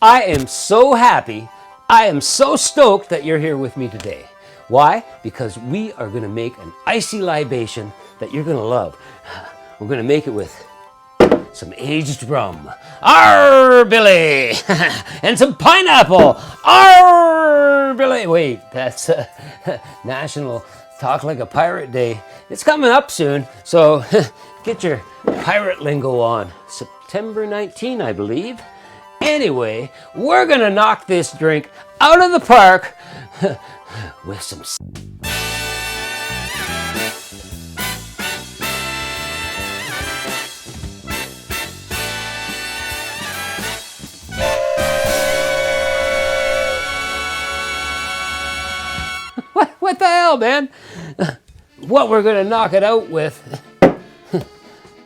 I am so happy, I am so stoked that you're here with me today. Why? Because we are going to make an icy libation that you're going to love. We're going to make it with some aged rum, Arr Billy, and some pineapple, Arr Billy. Wait, that's National Talk Like a Pirate Day. It's coming up soon, so get your pirate lingo on. September 19, I believe. Anyway, we're gonna knock this drink out of the park with some What the hell, man? What we're gonna knock it out with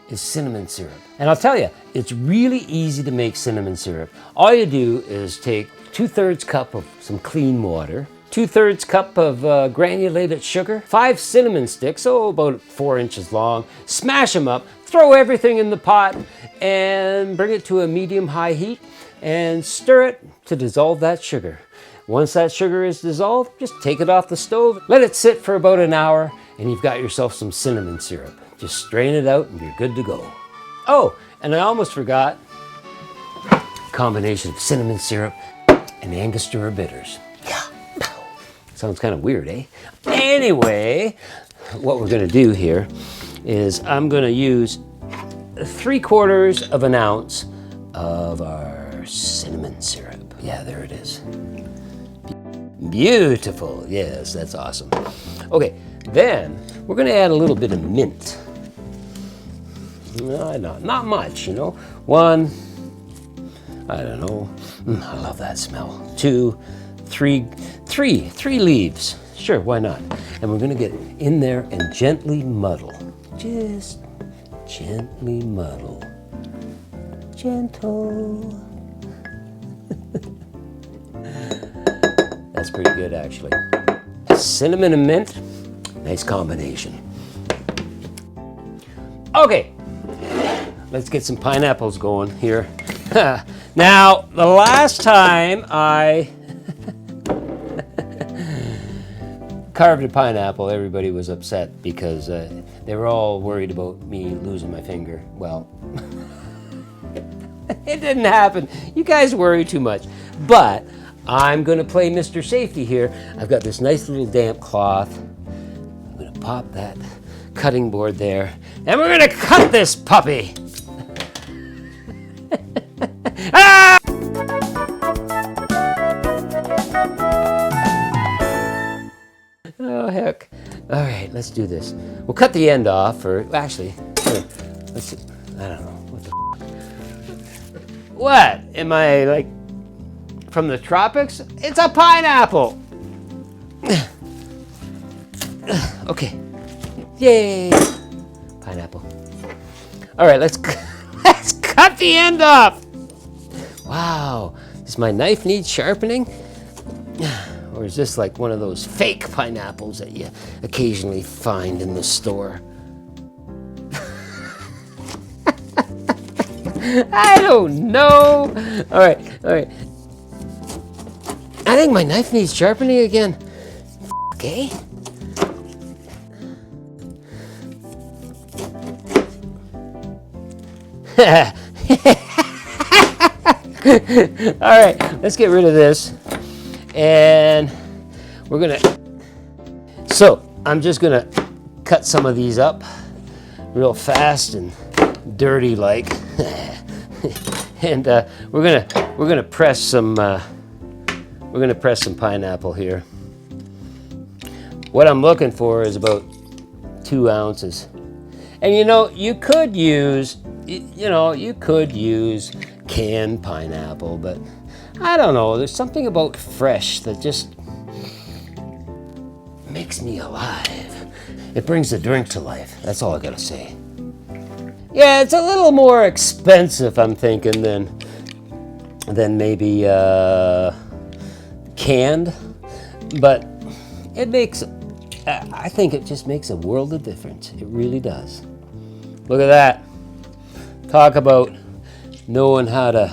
is cinnamon syrup. And I'll tell you, it's really easy to make cinnamon syrup. All you do is take 2/3 cup of some clean water, 2/3 cup of granulated sugar, 5 cinnamon sticks, about 4 inches long, smash them up, throw everything in the pot, and bring it to a medium-high heat, and stir it to dissolve that sugar. Once that sugar is dissolved, just take it off the stove, let it sit for about an hour, and you've got yourself some cinnamon syrup. Just strain it out and you're good to go. Oh, and I almost forgot, combination of cinnamon syrup and Angostura bitters. Yeah. Sounds kind of weird, eh? Anyway, what we're gonna do here is I'm gonna use 3/4 of an ounce of our cinnamon syrup. Yeah, there it is. Beautiful, yes, that's awesome. Okay, then we're gonna add a little bit of mint. Not much, you know. 1, I don't know, I love that smell. 2, 3 leaves. Sure, why not? And we're gonna get in there and gently muddle. Just gently muddle. Gentle. That's pretty good, actually. Cinnamon and mint, nice combination. Okay, let's get some pineapples going here. Now, the last time I carved a pineapple, everybody was upset because they were all worried about me losing my finger. Well, it didn't happen. You guys worry too much. But I'm gonna play Mr. Safety here. I've got this nice little damp cloth. I'm gonna pop that cutting board there, and we're gonna cut this puppy. Ah! Oh, heck. All right, let's do this. We'll cut the end off, or actually, let's see. I don't know. What the What? Am I like from the tropics? It's a pineapple. Okay. Yay. Pineapple. All right, let's cut the end off. Wow. Does my knife need sharpening? Or is this like one of those fake pineapples that you occasionally find in the store? I don't know. All right. I think my knife needs sharpening again. Okay. All right, let's get rid of this. And we're gonna, so I'm just gonna cut some of these up real fast and dirty like. And we're gonna press some pineapple here. What I'm looking for is about 2 ounces. And you could use canned pineapple, but I don't know, there's something about fresh that just makes me alive. It brings the drink to life. That's all I gotta say. Yeah, it's a little more expensive, I'm thinking, than maybe canned, but I think it just makes a world of difference. It really does. Look at that. Talk about knowing how to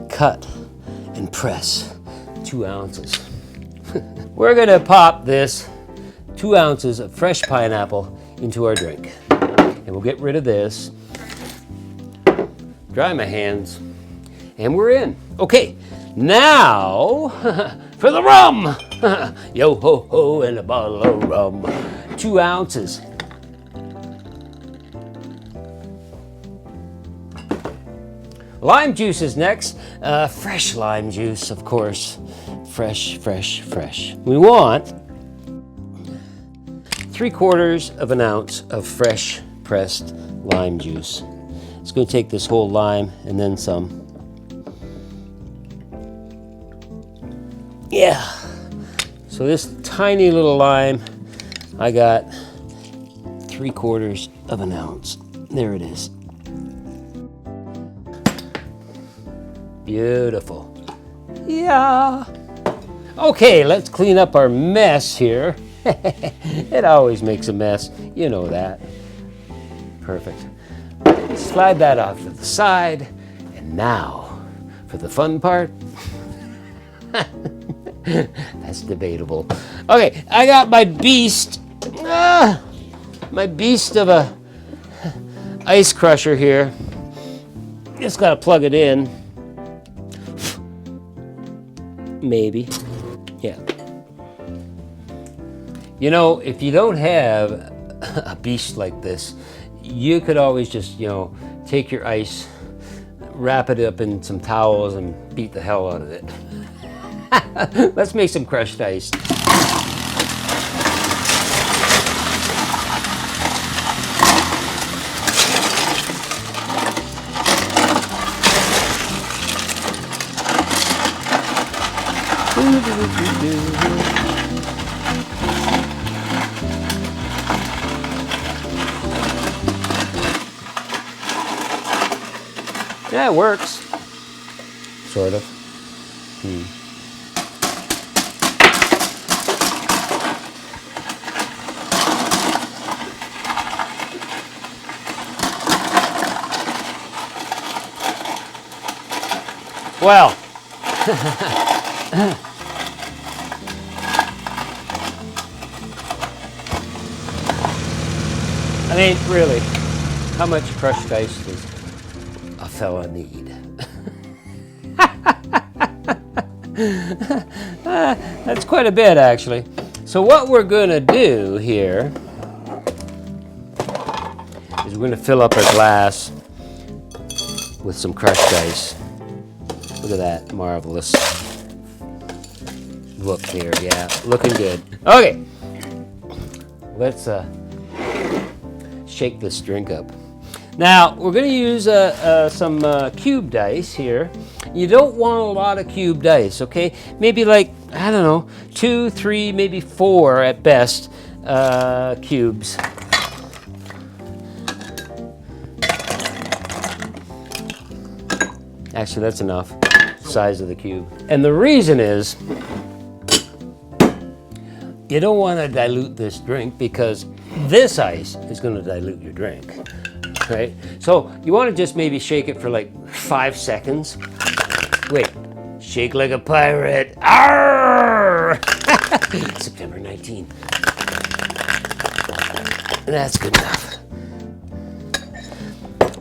cut and press 2 ounces. We're gonna pop this 2 ounces of fresh pineapple into our drink. And we'll get rid of this, dry my hands, and we're in. Okay, now for the rum. Yo ho ho and a bottle of rum. 2 ounces. Lime juice is next. Fresh lime juice, of course. Fresh, fresh, fresh. We want 3/4 of an ounce of fresh pressed lime juice. It's going to take this whole lime and then some. Yeah. So this tiny little lime, I got 3/4 of an ounce. There it is. Beautiful. Yeah. Okay, let's clean up our mess here. It always makes a mess. You know that. Perfect. Slide that off to the side. And now, for the fun part. That's debatable. Okay, I got my beast. My beast of a ice crusher here. Just gotta plug it in. Maybe. Yeah. You know, if you don't have a beast like this, you could always just, you know, take your ice, wrap it up in some towels and beat the hell out of it. Let's make some crushed ice. Yeah, it works. Sort of. Well. I mean, really, how much crushed ice does a fella need? That's quite a bit, actually. So what we're going to do here is we're going to fill up our glass with some crushed ice. Look at that marvelous look here. Yeah, looking good. Okay, let's shake this drink up. Now, we're going to use some cubed ice here. You don't want a lot of cubed ice, okay? Maybe like, I don't know, 2, 3, maybe 4 at best cubes. Actually, that's enough, size of the cube. And the reason is, you don't want to dilute this drink because this ice is going to dilute your drink, right? So you want to just maybe shake it for like 5 seconds. Wait, shake like a pirate. Arr! September 19th. That's good enough.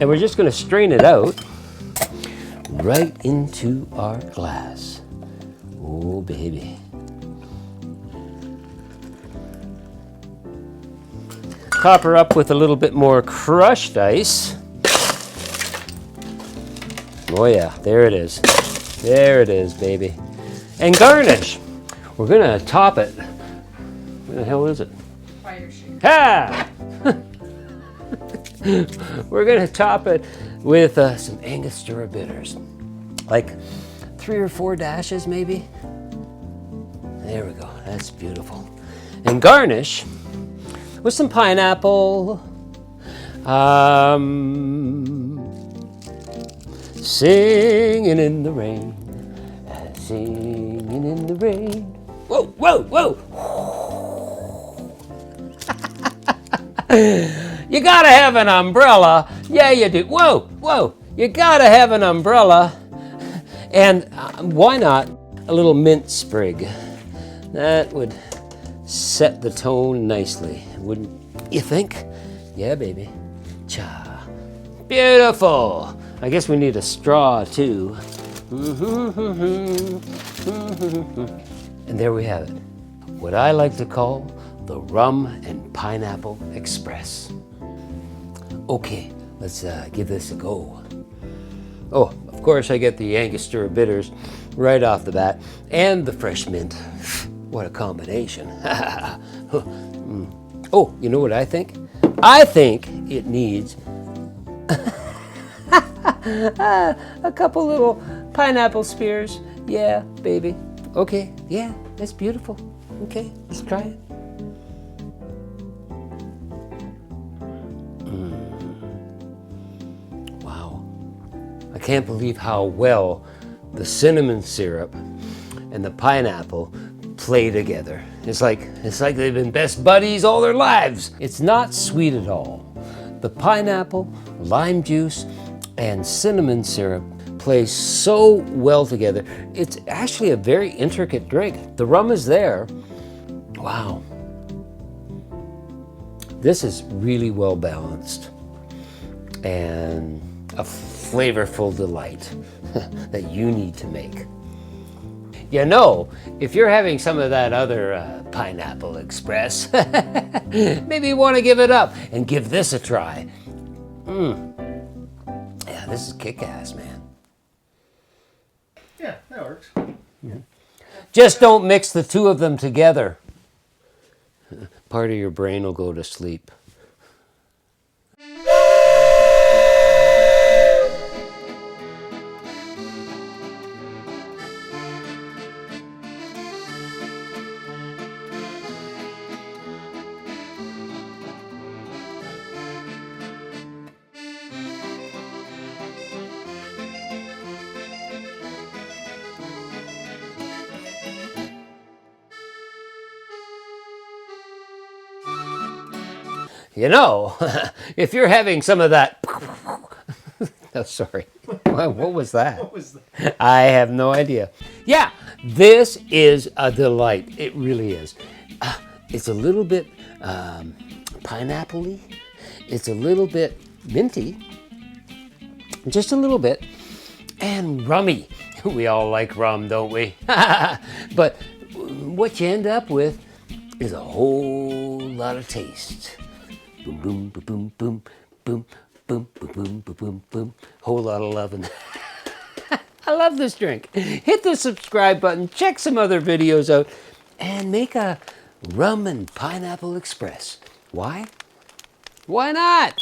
And we're just going to strain it out right into our glass. Oh, baby. Top her up with a little bit more crushed ice. Oh yeah, there it is. There it is, baby. And garnish. We're gonna top it. Where the hell is it? Fire shake. Ha! We're gonna top it with some Angostura bitters. Like 3 or 4 dashes, maybe. There we go, that's beautiful. And garnish with some pineapple. Singing in the rain, singing in the rain. Whoa, whoa, whoa. You gotta have an umbrella. Yeah, you do. Whoa, whoa. You gotta have an umbrella And why not a little mint sprig? That would set the tone nicely, wouldn't you think? Yeah, baby. Cha. Beautiful. I guess we need a straw too. And there we have it. What I like to call the Rum and Pineapple Express. Okay, let's give this a go. Oh, of course I get the Angostura bitters right off the bat, and the fresh mint. What a combination. Oh, you know what I think? I think it needs a couple little pineapple spears. Yeah, baby. Okay, yeah, that's beautiful. Okay, let's try it. Wow. I can't believe how well the cinnamon syrup and the pineapple play together. It's like they've been best buddies all their lives. It's not sweet at all. The pineapple, lime juice, and cinnamon syrup play so well together. It's actually a very intricate drink. The rum is there. Wow. This is really well balanced and a flavorful delight that you need to make. You know, if you're having some of that other Pineapple Express, maybe you want to give it up and give this a try. Yeah, this is kick-ass, man. Yeah, that works. Just don't mix the two of them together. Part of your brain will go to sleep. You know, if you're having some of that... Oh, sorry. What was that? What was that? I have no idea. Yeah, this is a delight. It really is. It's a little bit pineapple-y. It's a little bit minty. Just a little bit. And rummy. We all like rum, don't we? But what you end up with is a whole lot of taste. Boom, boom, boom, boom, boom, boom, boom, boom, boom, boom, boom. Whole lot of loving. I love this drink. Hit the subscribe button, check some other videos out, and make a Rum and Pineapple Express. Why? Why not?